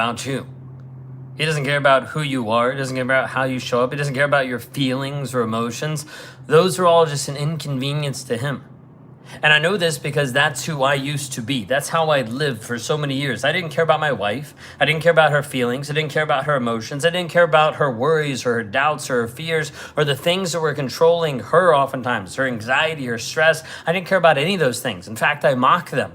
about you. He doesn't care about who you are. He doesn't care about how you show up. He doesn't care about your feelings or emotions. Those are all just an inconvenience to him. And I know this because that's who I used to be. That's how I lived for so many years. I didn't care about my wife. I didn't care about her feelings. I didn't care about her emotions. I didn't care about her worries or her doubts or her fears or the things that were controlling her oftentimes, her anxiety, her stress. I didn't care about any of those things. In fact, I mock them.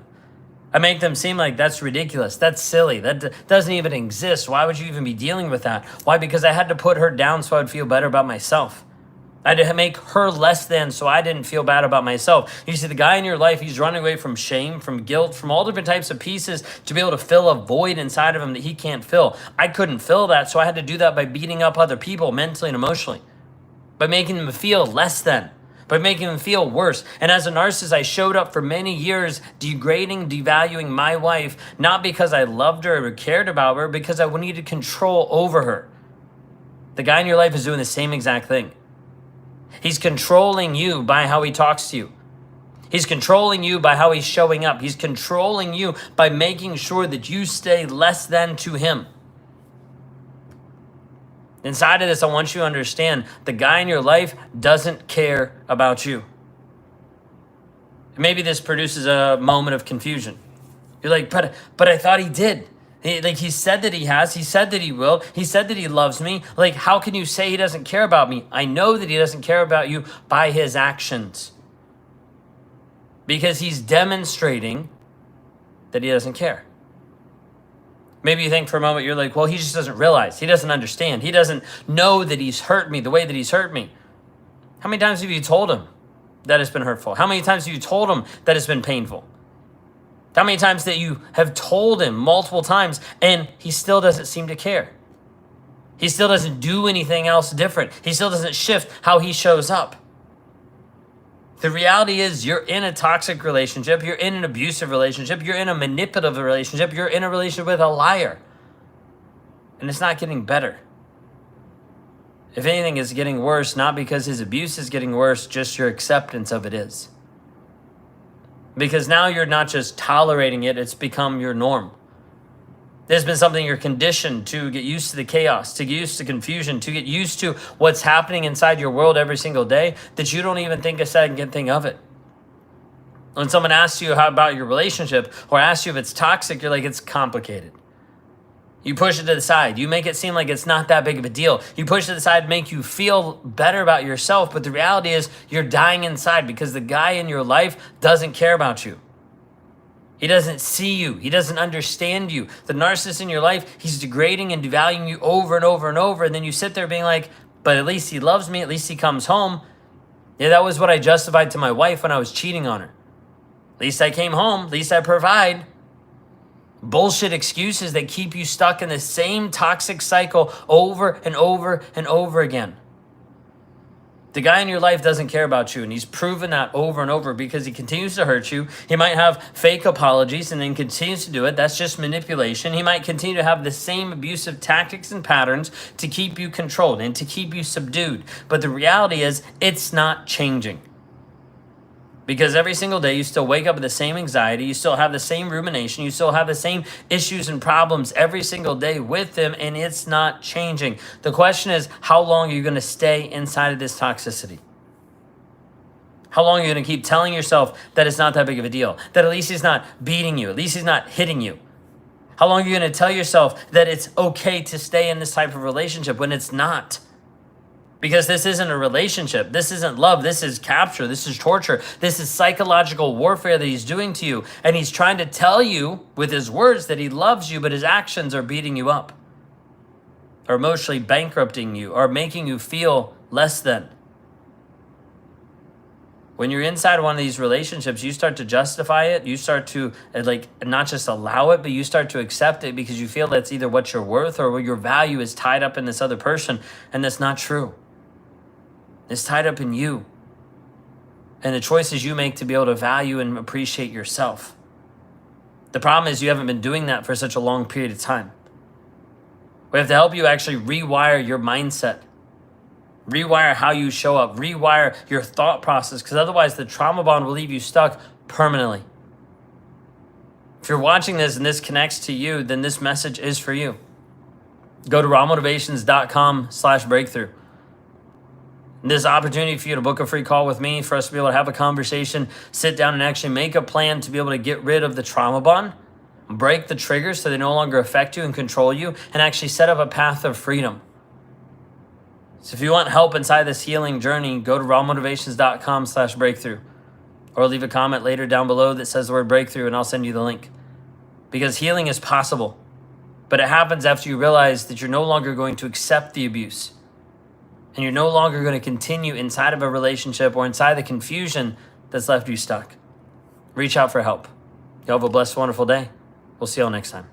I make them seem like that's ridiculous. That's silly. That doesn't even exist. Why would you even be dealing with that? Why? Because I had to put her down so I'd feel better about myself. I had to make her less than so I didn't feel bad about myself. You see, the guy in your life, he's running away from shame, from guilt, from all different types of pieces to be able to fill a void inside of him that he can't fill. I couldn't fill that, so I had to do that by beating up other people mentally and emotionally, by making them feel less than, by making them feel worse. And as a narcissist, I showed up for many years degrading, devaluing my wife, not because I loved her or cared about her, because I needed control over her. The guy in your life is doing the same exact thing. He's controlling you by how he talks to you. He's controlling you by how he's showing up. He's controlling you by making sure that you stay less than to him. Inside of this, I want you to understand the guy in your life doesn't care about you. Maybe this produces a moment of confusion. You're like, but I thought he did. He said that he has. He said that he will. He said that he loves me. Like, how can you say he doesn't care about me? I know that he doesn't care about you by his actions. Because he's demonstrating that he doesn't care. Maybe you think for a moment, you're like, well, he just doesn't realize. He doesn't understand. He doesn't know that he's hurt me the way that he's hurt me. How many times have you told him that it's been hurtful? How many times have you told him that it's been painful? How many times that you have told him multiple times and he still doesn't seem to care? He still doesn't do anything else different. He still doesn't shift how he shows up. The reality is you're in a toxic relationship. You're in an abusive relationship. You're in a manipulative relationship. You're in a relationship with a liar. And it's not getting better. If anything, it's getting worse, not because his abuse is getting worse, just your acceptance of it is. Because now you're not just tolerating it, it's become your norm. There's been something you're conditioned to get used to the chaos, to get used to confusion, to get used to what's happening inside your world every single day, that you don't even think a second thing of it. When someone asks you how about your relationship or asks you if it's toxic, you're like, it's complicated. You push it to the side. You make it seem like it's not that big of a deal. You push it to the side, make you feel better about yourself. But the reality is you're dying inside because the guy in your life doesn't care about you. He doesn't see you. He doesn't understand you. The narcissist in your life, he's degrading and devaluing you over and over and over. And then you sit there being like, but at least he loves me. At least he comes home. Yeah, that was what I justified to my wife when I was cheating on her. At least I came home. At least I provide. Bullshit excuses that keep you stuck in the same toxic cycle over and over and over again. The guy in your life doesn't care about you, and he's proven that over and over because he continues to hurt you. He might have fake apologies and then continues to do it. That's just manipulation. He might continue to have the same abusive tactics and patterns to keep you controlled and to keep you subdued. But the reality is it's not changing. Because every single day you still wake up with the same anxiety, you still have the same rumination, you still have the same issues and problems every single day with them, and it's not changing. The question is, how long are you going to stay inside of this toxicity? How long are you going to keep telling yourself that it's not that big of a deal, that at least he's not beating you, at least he's not hitting you? How long are you going to tell yourself that it's okay to stay in this type of relationship when it's not? Because this isn't a relationship. This isn't love. This is capture. This is torture. This is psychological warfare that he's doing to you. And he's trying to tell you with his words that he loves you, but his actions are beating you up, or emotionally bankrupting you, or making you feel less than. When you're inside one of these relationships, you start to justify it. You start to not just allow it, but you start to accept it because you feel that's either what you're worth or what your value is tied up in this other person. And that's not true. It's tied up in you and the choices you make to be able to value and appreciate yourself. The problem is you haven't been doing that for such a long period of time. We have to help you actually rewire your mindset, rewire how you show up, rewire your thought process, because otherwise the trauma bond will leave you stuck permanently. If you're watching this and this connects to you, then this message is for you. Go to rawmotivations.com/breakthrough. This opportunity for you to book a free call with me, for us to be able to have a conversation, sit down and actually make a plan to be able to get rid of the trauma bond, break the triggers so they no longer affect you and control you, and actually set up a path of freedom. So if you want help inside this healing journey, go to rawmotivations.com/breakthrough, or leave a comment later down below that says the word breakthrough and I'll send you the link. Because healing is possible, but it happens after you realize that you're no longer going to accept the abuse. And you're no longer going to continue inside of a relationship or inside the confusion that's left you stuck. Reach out for help. You have a blessed, wonderful day. We'll see you all next time.